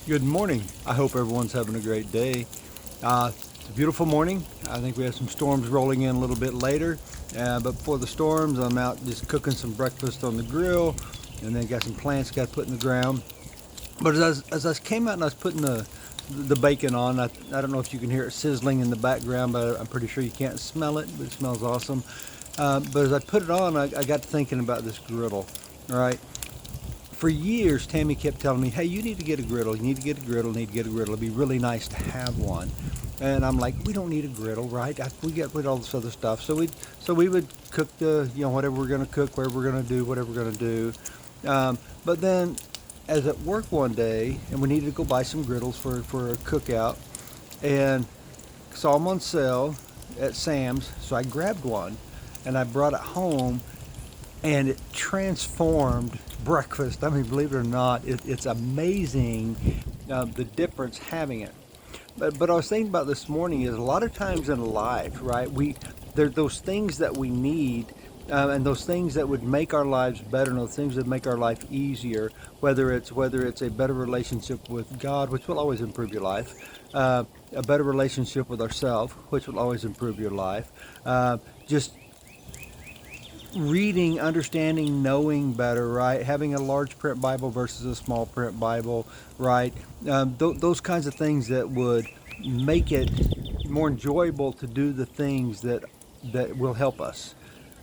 Good morning. I hope everyone's having a great day. It's a beautiful morning. I think we have some storms rolling in a little bit later. But before the storms, I'm out just cooking some breakfast on the grill, and then got some plants got put in the ground. But as I came out and I was putting the bacon on, I don't know if you can hear it sizzling in the background, but I'm pretty sure you can't smell it, but it smells awesome. But as I put it on, I got to thinking about this griddle. All right, for years, Tammy kept telling me, "Hey, you need to get a griddle. You need to get a griddle. You need to get a griddle. It'd be really nice to have one." And I'm like, "We don't need a griddle, right? We get rid of all this other stuff." So we would cook whatever we're gonna cook, whatever we're gonna do, whatever we're gonna do. But then, as at work one day, and we needed to go buy some griddles for a cookout, and saw them on sale at Sam's. So I grabbed one, and I brought it home, and it transformed breakfast. I mean, believe it or not, it's amazing the difference having it. But I was thinking about this morning is a lot of times in life, right? There those things that we need. And those things that would make our lives better, and those things that make our life easier, whether it's a better relationship with God, which will always improve your life, a better relationship with ourselves, which will always improve your life, just reading, understanding, knowing better, right? Having a large print Bible versus a small print Bible, right? Those kinds of things that would make it more enjoyable to do the things that will help us,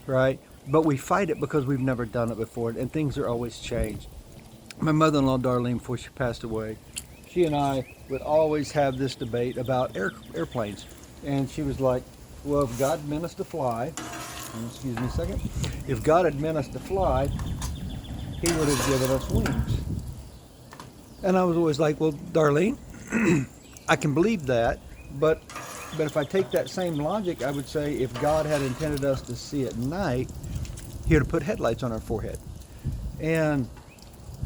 right? But we fight it because we've never done it before, and things are always changed. My mother-in-law, Darlene, before she passed away, she and I would always have this debate about airplanes, and she was like, "Well, if God meant us to fly, excuse me a second. If God had meant us to fly, He would have given us wings." And I was always like, "Well, Darlene, I can believe that, but if I take that same logic, I would say if God had intended us to see at night, He would have put headlights on our forehead." And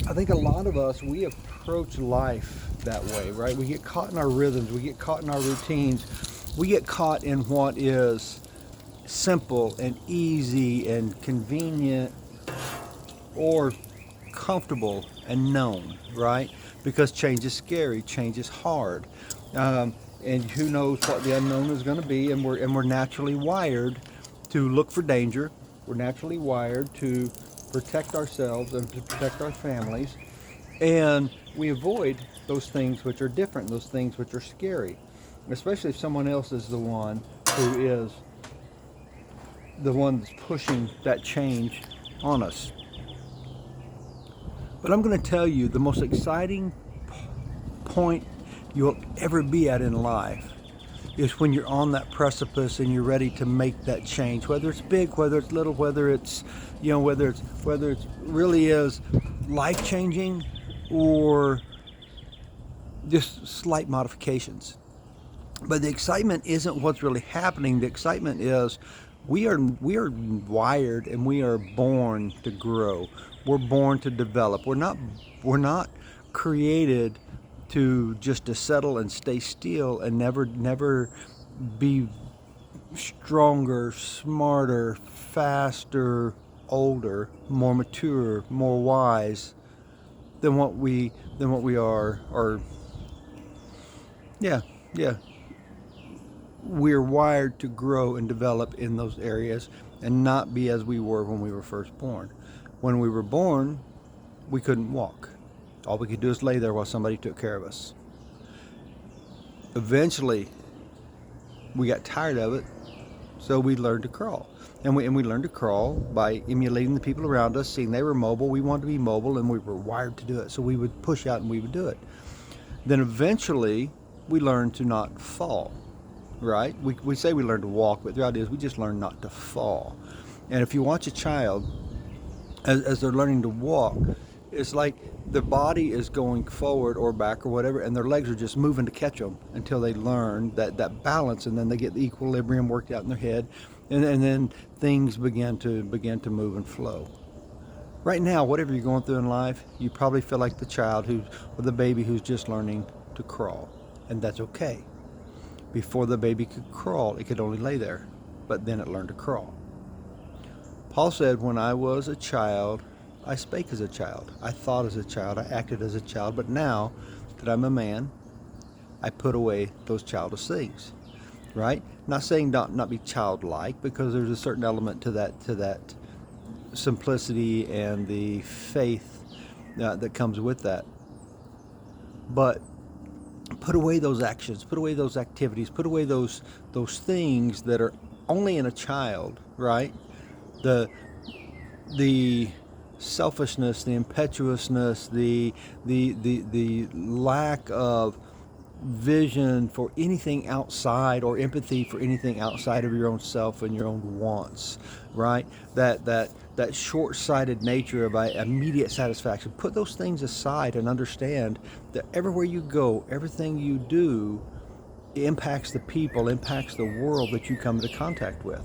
I think a lot of us, we approach life that way, right? We get caught in our rhythms, we get caught in our routines, we get caught in what is simple and easy and convenient or comfortable and known, right? Because change is scary, change is hard, and who knows what the unknown is going to be. And we're naturally wired to look for danger. We're naturally wired to protect ourselves and to protect our families, and we avoid those things which are different, those things which are scary, especially if someone else is the one that's pushing that change on us. But I'm going to tell you the most exciting point you'll ever be at in life is when you're on that precipice and you're ready to make that change, whether it's big, whether it's little, whether it's really is life changing or just slight modifications. But the excitement isn't what's really happening. The excitement is we are wired and we are born to grow. We're born to develop. We're not created to settle and stay still and never be stronger, smarter, faster, older, more mature, more wise than what we are. Or yeah, yeah, we're wired to grow and develop in those areas and not be as we were when we were first born. When we were born, we couldn't walk. All we could do is lay there while somebody took care of us. Eventually, we got tired of it, so we learned to crawl. And we learned to crawl by emulating the people around us, seeing they were mobile. We wanted to be mobile, and we were wired to do it. So we would push out and we would do it. Then eventually, we learned to not fall, right? We say we learn to walk, but the reality is we just learn not to fall. And if you watch a child as they're learning to walk, it's like their body is going forward or back or whatever, and their legs are just moving to catch them until they learn that balance, and then they get the equilibrium worked out in their head, and then things begin to move and flow. Right now, whatever you're going through in life, you probably feel like the baby who's just learning to crawl, and that's okay. Before the baby could crawl, it could only lay there, but then it learned to crawl. Paul said, "When I was a child, I spake as a child. I thought as a child. I acted as a child. But now that I'm a man, I put away those childish things, right? Not saying not be childlike, because there's a certain element to that simplicity and the faith that comes with that. But put away those actions, put away those activities, put away those things that are only in a child, right? The selfishness, the impetuousness, the lack of vision for anything outside, or empathy for anything outside of your own self and your own wants, right? That short-sighted nature of immediate satisfaction. Put those things aside and understand that everywhere you go, everything you do impacts the people, impacts the world that you come into contact with.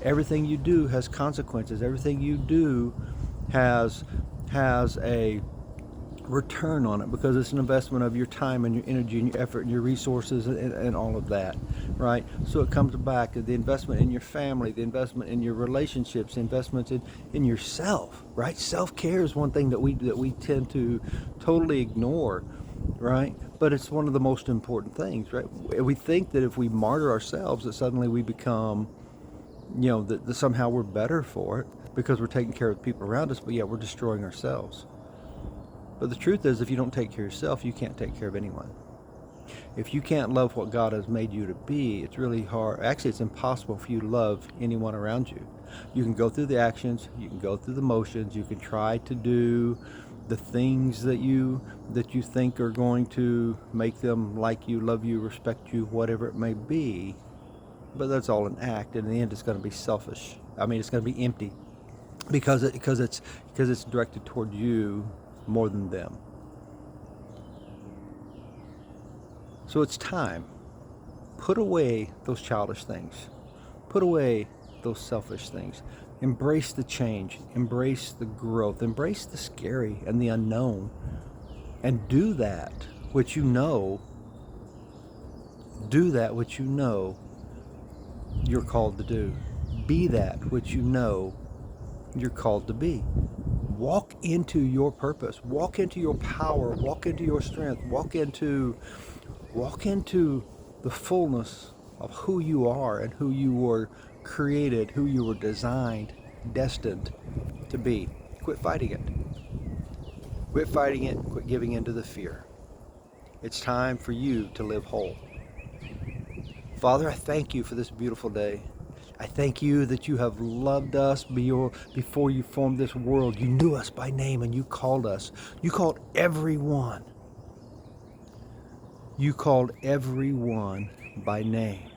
Everything you do has consequences. Everything you do has a return on it, because it's an investment of your time and your energy and your effort and your resources and all of that, right? So it comes back to the investment in your family, the investment in your relationships, the investments in yourself, right? Self-care is one thing that we tend to totally ignore, right? But it's one of the most important things, right? We think that if we martyr ourselves, that suddenly we become, that somehow we're better for it because we're taking care of the people around us, but yet we're destroying ourselves. But the truth is, if you don't take care of yourself, you can't take care of anyone. If you can't love what God has made you to be, it's really hard. Actually, it's impossible for you to love anyone around you. You can go through the actions, you can go through the motions, you can try to do the things that you think are going to make them like you, love you, respect you, whatever it may be. But that's all an act, and in the end, it's going to be selfish. I mean, it's going to be empty, because it's directed toward you more than them. So it's time. Put away those childish things. Put away those selfish things. Embrace the change. Embrace the growth. Embrace the scary and the unknown. And do that which you know. Do that which you know you're called to do. Be that which you know you're called to be. Walk into your purpose. Walk into your power. Walk into your strength. Walk into the fullness of who you are and who you were created, who you were designed, destined to be. Quit fighting it. Quit fighting it. Quit giving in to the fear. It's time for you to live whole. Father, I thank you for this beautiful day. I thank you that you have loved us before you formed this world. You knew us by name and you called us. You called everyone. You called everyone by name.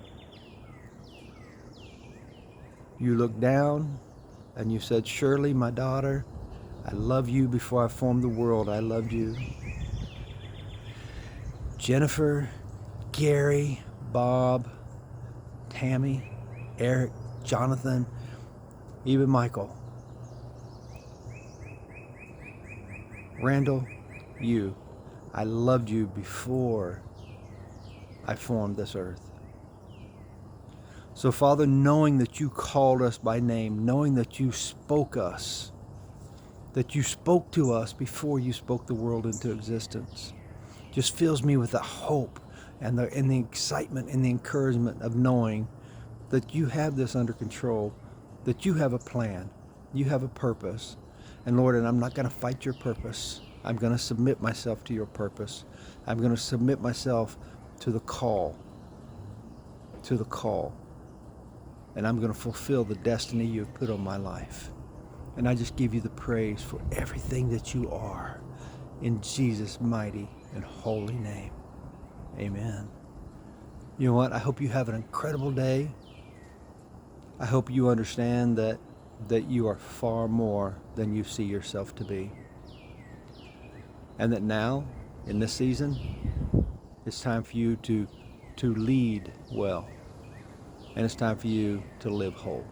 You looked down and you said, "Surely, my daughter, I love you before I formed the world. I loved you." Jennifer, Gary, Bob, Tammy, Eric, Jonathan, even Michael, Randall, you. I loved you before I formed this earth. So, Father, knowing that you called us by name, knowing that you spoke us, that you spoke to us before you spoke the world into existence, just fills me with the hope and the excitement and the encouragement of knowing that you have this under control, that you have a plan, you have a purpose. And Lord, and I'm not going to fight your purpose. I'm going to submit myself to your purpose. I'm going to submit myself to the call, and I'm going to fulfill the destiny you've put on my life. And I just give you the praise for everything that you are, in Jesus' mighty and holy name. Amen. You know what? I hope you have an incredible day. I hope you understand that you are far more than you see yourself to be. And that now, in this season, it's time for you to lead well. And it's time for you to live whole.